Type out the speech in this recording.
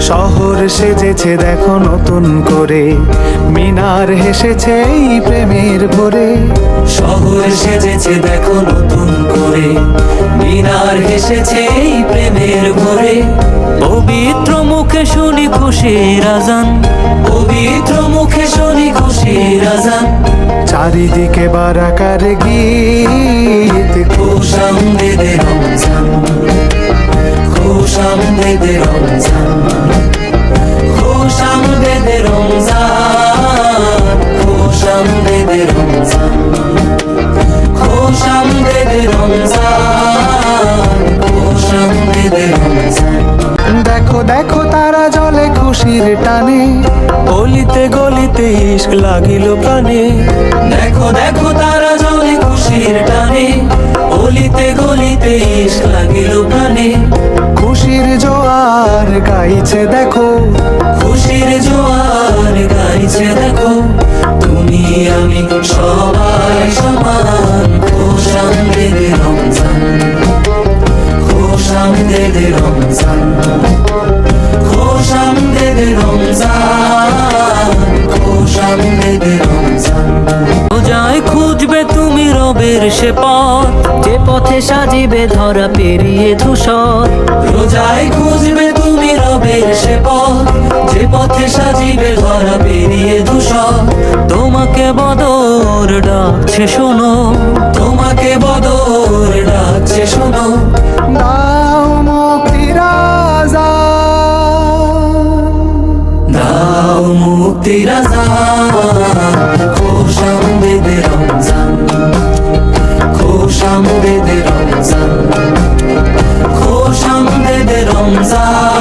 শহর সেজেছে দেখো নতুন করে, মিনার হেসেছে এই প্রেমের ভোরে। শহর সেজেছে দেখো নতুন করে, মিনার হেসেছে এই প্রেমের ভোরে। পবিত্র মুখে শুনি খুশির আজান, পবিত্র মুখে শুনি খুশির আজান। চারিদিকে বারাকার গীত, খুশ আমদেদে রমজান, খুশ আমদেদে রমজান, খুশ আমদেদে রমজান, খুশ আমদেদে রমজান, খুশ আমদেদে রমজান, খুশ আমদেদে রমজান। দেখো দেখো তারা জলে খুশির টানে, গলিতে গলিতে ইশক লাগিল প্রাণে। দেখো দেখো তারা জলে খুশির টানে, গলিতে গলিতে ইশক লাগিল প্রাণে। খুশির জোয়ার গাইছে দেখো, খুশির জোয়ার গাইছে দেখো। তুমি আমি সবাই সমান, খুশ আমদেদে রমজান, খুশ আমদেদে রমজান, খুশ আমদেদে রমজান, খুশ আমদেদে রমজান। রোজায় খুঁজবে তুমি রবের সে পথ, যে পথে সাজিবে ধরা পেরিয়ে ধূসর। রোজায় খুঁজবে তুমি রবের সে পথ, যে পথে সাজিবে ধরা পেরিয়ে ধূসর। তোমাকে বদর ডাকছে শোনো, তোমাকে বদর ডাকছে শোনো। দাও মুক্তির আযান, দাও মুক্তির আযান, খুশ আমদেদে রমজান, খুশ আমদেদে রমজান, খুশ আমদেদে রমজান।